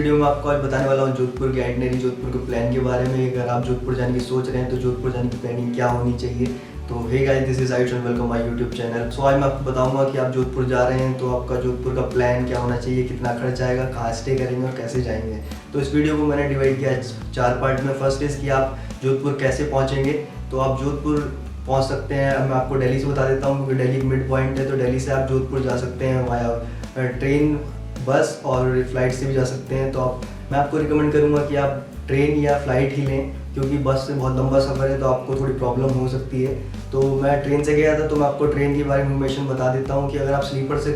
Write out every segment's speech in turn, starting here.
Video में आपको आज बताने वाला हूँ जोधपुर के आइटनरी, जोधपुर के प्लान के बारे में। अगर आप जोधपुर जाने की सोच रहे हैं तो जोधपुर जाने की प्लानिंग क्या होनी चाहिए। तो hey guys, this is Ayush and welcome my YouTube channel. So आज मैं आपको बताऊंगा कि आप जोधपुर जा रहे हैं तो आपका जोधपुर का प्लान क्या होना चाहिए, कितना खर्च आएगा, कहाँ स्टे करेंगे और कैसे जाएंगे। तो इस वीडियो को मैंने डिवाइड किया 4 पार्ट में। फर्स्ट इज़ कि आप जोधपुर कैसे पहुँचेंगे। तो आप जोधपुर पहुँच सकते हैं, मैं आपको दिल्ली से बता देता हूँ क्योंकि दिल्ली मिड पॉइंट है। तो दिल्ली से आप जोधपुर जा सकते हैं वाया ट्रेन, बस और फ्लाइट से भी जा सकते हैं। तो मैं आपको रिकमेंड करूँगा कि आप ट्रेन या फ्लाइट ही लें, क्योंकि बस से बहुत लंबा सफ़र है तो आपको थोड़ी प्रॉब्लम हो सकती है। तो मैं ट्रेन से गया था, तो मैं आपको ट्रेन के बारे में इन्फॉर्मेशन बता देता हूँ कि अगर आप स्लीपर से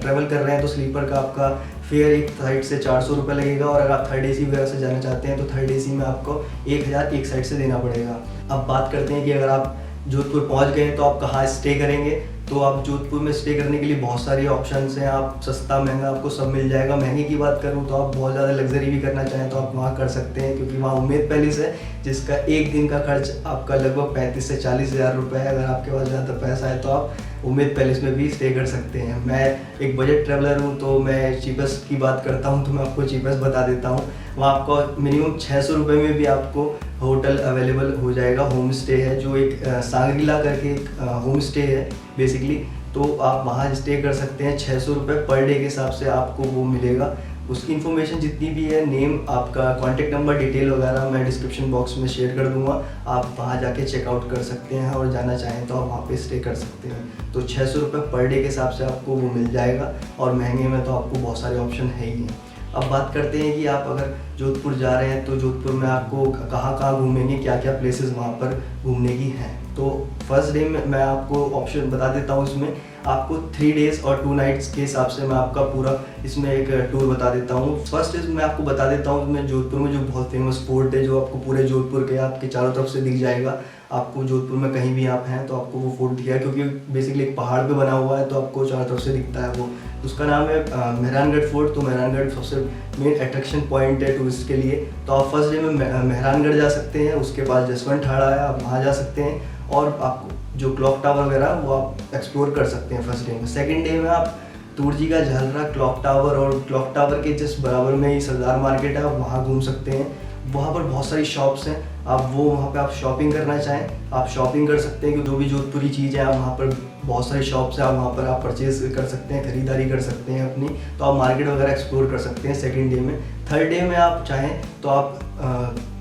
ट्रैवल कर रहे हैं तो स्लीपर का आपका फेयर एक साइड से 400 रुपये लगेगा, और अगर आप थर्ड AC वगैरह से जाना चाहते हैं तो थर्ड AC में आपको 1000 एक साइड से देना पड़ेगा। अब बात करते हैं कि अगर आप जोधपुर पहुंच गए तो आप कहाँ स्टे करेंगे। तो आप जोधपुर में स्टे करने के लिए बहुत सारे ऑप्शंस हैं। आप सस्ता महंगा आपको सब मिल जाएगा। महंगे की बात करूँ तो आप बहुत ज़्यादा लग्जरी भी करना चाहें तो आप वहाँ कर सकते हैं, क्योंकि वहाँ उम्मेद पैलेस है जिसका एक दिन का खर्च आपका लगभग 35 से 40 हज़ार रुपये है। अगर आपके पास ज़्यादा पैसा है तो आप उम्मेद पैलेस में भी स्टे कर सकते हैं। मैं एक बजट ट्रैवलर हूँ तो मैं चीपेस्ट की बात करता हूँ, तो मैं आपको चीपेस्ट बता देता हूँ। वहाँ आपको मिनिमम 600 रुपये में भी आपको होटल अवेलेबल हो जाएगा। होम स्टे है, जो एक सांगरीला करके एक होम स्टे है बेसिकली। तो आप वहाँ स्टे कर सकते हैं। 600 रुपये पर डे के हिसाब से आपको वो मिलेगा। उसकी इन्फॉर्मेशन जितनी भी है, नेम, आपका कॉन्टैक्ट नंबर, डिटेल वगैरह मैं डिस्क्रिप्शन बॉक्स में शेयर कर दूंगा। आप वहाँ जाके चेकआउट कर सकते हैं और जाना चाहें तो आप वहाँ पे स्टे कर सकते हैं। तो 600 रुपये पर डे के हिसाब से आपको वो मिल जाएगा, और महंगे में तो आपको बहुत सारे ऑप्शन है ही हैं। अब बात करते हैं कि आप अगर जोधपुर जा रहे हैं तो जोधपुर में आपको कहाँ कहाँ घूमेंगे, क्या क्या प्लेसेस वहाँ पर घूमने की हैं। तो फर्स्ट डे में मैं आपको ऑप्शन बता देता हूँ। इसमें आपको 3 डेज़ और 2 नाइट्स के हिसाब से मैं आपका पूरा इसमें एक टूर बता देता हूँ। फर्स्ट इज मैं आपको बता देता हूँ, इसमें जोधपुर में जो बहुत फेमस फोर्ट है, जो आपको पूरे जोधपुर के आपके चारों तरफ से दिख जाएगा। आपको जोधपुर में कहीं भी आप हैं तो आपको वो फोर्ट दिखेगा, क्योंकि बेसिकली एक पहाड़ पे बना हुआ है तो आपको चारों तरफ से दिखता है वो। उसका नाम है मेहरानगढ़ फोर्ट। तो मेहरानगढ़ सबसे मेन अट्रैक्शन पॉइंट है टूरिस्ट के लिए। तो आप फर्स्ट डे में मेहरानगढ़ जा सकते हैं। उसके बाद जसवंत ठाड़ा है, आप वहाँ जा सकते हैं, और आपको जो क्लॉक टावर वगैरह वो आप एक्सप्लोर कर सकते हैं फर्स्ट डे में। सेकंड डे में आप तुर्जी का झालरा, क्लॉक टावर, और क्लॉक टावर के जस्ट बराबर में ही सरदार मार्केट है, आप वहाँ घूम सकते हैं। वहाँ पर बहुत सारी शॉप्स हैं, आप वहाँ पे आप शॉपिंग करना चाहें आप शॉपिंग कर सकते हैं, कि जो भी जोधपुरी चीज़ है आप वहाँ पर बहुत सारी शॉप्स हैं, आप वहाँ पर आप परचेज कर सकते हैं, खरीदारी कर सकते हैं अपनी। तो आप मार्केट वगैरह एक्सप्लोर कर सकते हैं सेकंड डे में। थर्ड डे में आप चाहें तो आप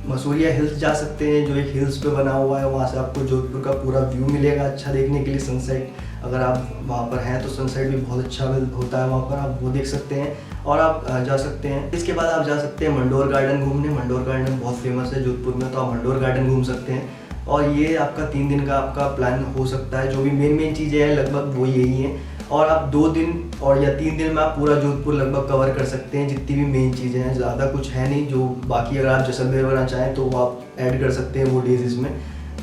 मसूरिया हिल्स जा सकते हैं, जो एक हिल्स पे बना हुआ है। वहाँ से आपको जोधपुर का पूरा व्यू मिलेगा अच्छा देखने के लिए। सनसेट, अगर आप वहाँ पर हैं तो सनसेट भी बहुत अच्छा होता है वहाँ पर, आप वो देख सकते हैं। और आप जा सकते हैं। इसके बाद आप जा सकते हैं मंडोर गार्डन घूमने। मंडोर गार्डन बहुत फेमस है जोधपुर में, तो आप मंडोर गार्डन घूम सकते हैं। और ये आपका 3 दिन का आपका प्लान हो सकता है। जो भी मेन चीज़ें हैं लगभग वो यही हैं, और आप 2 दिन और या 3 दिन में आप पूरा जोधपुर लगभग कवर कर सकते हैं, जितनी भी मेन चीज़ें हैं। ज़्यादा कुछ है नहीं। जो बाकी अगर आप जैसलमेर वगैरह चाहें तो वो आप ऐड कर सकते हैं वो डेज इसमें,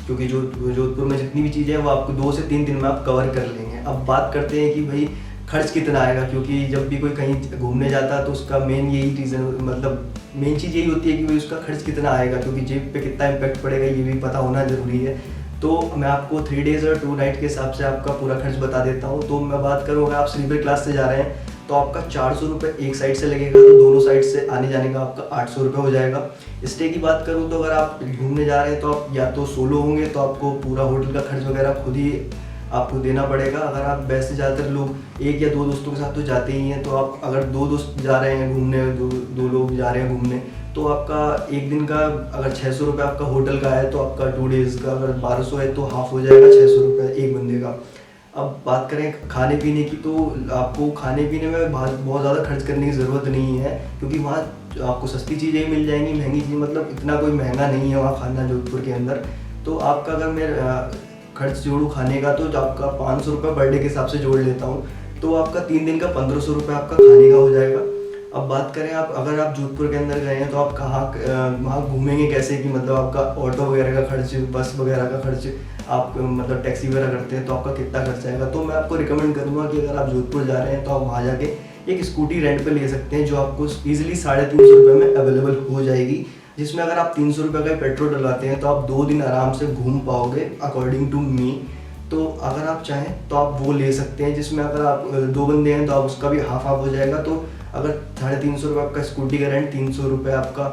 क्योंकि जो जोधपुर में जितनी भी चीज़ें हैं वो आपको 2 से 3 दिन में आप कवर कर लेंगे। अब बात करते हैं कि भाई खर्च कितना आएगा, क्योंकि जब भी कोई कहीं घूमने जाता है तो उसका मेन यही रीज़न, मतलब मेन चीज़ यही होती है कि भाई उसका खर्च कितना आएगा, क्योंकि जेब पे कितना इम्पैक्ट पड़ेगा ये भी पता होना ज़रूरी है। तो मैं आपको 3 डेज़ और 2 नाइट के हिसाब से आपका पूरा खर्च बता देता हूँ। तो मैं बात करूँ, अगर आप स्लीपर क्लास से जा रहे हैं तो आपका 400 रुपये एक साइड से लगेगा, तो दोनों साइड से आने जाने का आपका 800 रुपये हो जाएगा। स्टे की बात करूँ तो अगर आप घूमने जा रहे हैं तो आप या तो सोलो होंगे तो आपको पूरा होटल का खर्च वगैरह खुद ही आपको देना पड़ेगा। अगर आप वैसे ज़्यादातर लोग 1 या 2 दोस्तों के साथ तो जाते ही हैं, तो आप अगर 2 दोस्त जा रहे हैं घूमने, दो लोग जा रहे हैं घूमने, तो आपका एक दिन का अगर 600 रुपये आपका होटल का है तो आपका 2 डेज़ का अगर 1200 है तो हाफ हो जाएगा 600 रुपये एक बंदे का। अब बात करें खाने पीने की, तो आपको खाने पीने में बहुत ज़्यादा खर्च करने की ज़रूरत नहीं है, क्योंकि वहाँ आपको सस्ती चीज़ें मिल जाएंगी। महंगी चीज़ मतलब इतना कोई महंगा नहीं है वहाँ खाना जोधपुर के अंदर। तो आपका अगर मैं खर्च जोड़ूँ खाने का तो आपका 500 रुपये पर डे के हिसाब से जोड़ लेता हूँ, तो आपका 3 दिन का 1500 रुपये आपका खाने का हो जाएगा। अब बात करें आप अगर आप जोधपुर के अंदर गए हैं तो आप कहाँ वहाँ घूमेंगे कैसे, कि मतलब आपका ऑटो वगैरह का खर्च, बस वगैरह का खर्च, आप मतलब टैक्सी वगैरह करते हैं तो आपका कितना खर्च आएगा। तो मैं आपको रिकमेंड करूँगा कि अगर आप जोधपुर जा रहे हैं तो आप वहाँ जाके एक स्कूटी रेंट पे ले सकते हैं, जो आपको ईजिली 350 रुपये में अवेलेबल हो जाएगी, जिसमें अगर आप 300 रुपये का पेट्रोल डलवाते हैं तो आप 2 दिन आराम से घूम पाओगे अकॉर्डिंग टू मी। तो अगर आप चाहें तो आप वो ले सकते हैं, जिसमें अगर आप 2 बंदे हैं तो आप उसका भी हाफ हो जाएगा। तो अगर 350 रुपये आपका स्कूटी का रेंट, 300 रुपये आपका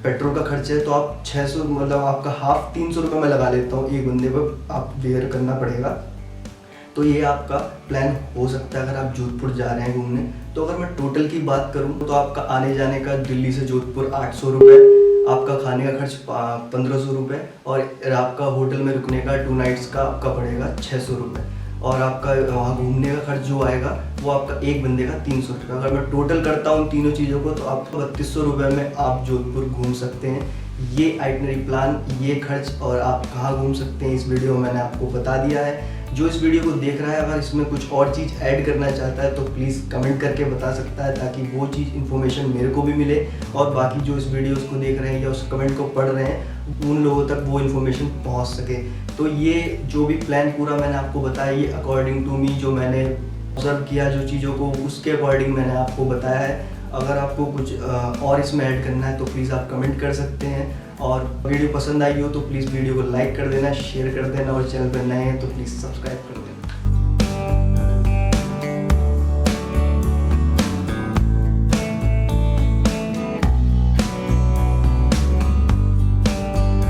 पेट्रोल का खर्च है, तो आप 600 मतलब आपका हाफ 300 रुपये मैं लगा लेता हूँ एक बंदे पर आप बेयर करना पड़ेगा। तो ये आपका प्लान हो सकता है अगर आप जोधपुर जा रहे हैं घूमने। तो अगर मैं टोटल की बात करूँ तो आपका आने जाने का दिल्ली से जोधपुर 800 रुपये, आपका खाने का खर्च 1500 रुपये, और आपका होटल में रुकने का 2 नाइट्स का आपका पड़ेगा 600 रुपये, और आपका वहाँ घूमने का खर्च जो आएगा वो आपका एक बंदे का 300 रुपये। अगर मैं टोटल करता हूँ तीनों चीज़ों को तो आपको 3200 रुपये में आप जोधपुर घूम सकते हैं। ये आइटनरी प्लान, ये खर्च और आप कहाँ घूम सकते हैं इस वीडियो में मैंने आपको बता दिया है। जो इस वीडियो को देख रहा है अगर इसमें कुछ और चीज़ ऐड करना चाहता है तो प्लीज़ कमेंट करके बता सकता है, ताकि वो चीज़ इन्फॉर्मेशन मेरे को भी मिले और बाकी जो इस वीडियोस को देख रहे हैं या उस कमेंट को पढ़ रहे हैं उन लोगों तक वो इन्फॉर्मेशन पहुंच सके। तो ये जो भी प्लान पूरा मैंने आपको बताया, ये अकॉर्डिंग टू मी जो मैंने ऑब्जर्व किया जो चीज़ों को, उसके अकॉर्डिंग मैंने आपको बताया है। अगर आपको कुछ और इसमें ऐड करना है तो प्लीज़ आप कमेंट कर सकते हैं, और वीडियो पसंद आई हो तो प्लीज़ वीडियो को लाइक कर देना, शेयर कर देना, और चैनल पर नए हैं तो प्लीज़ सब्सक्राइब कर देना।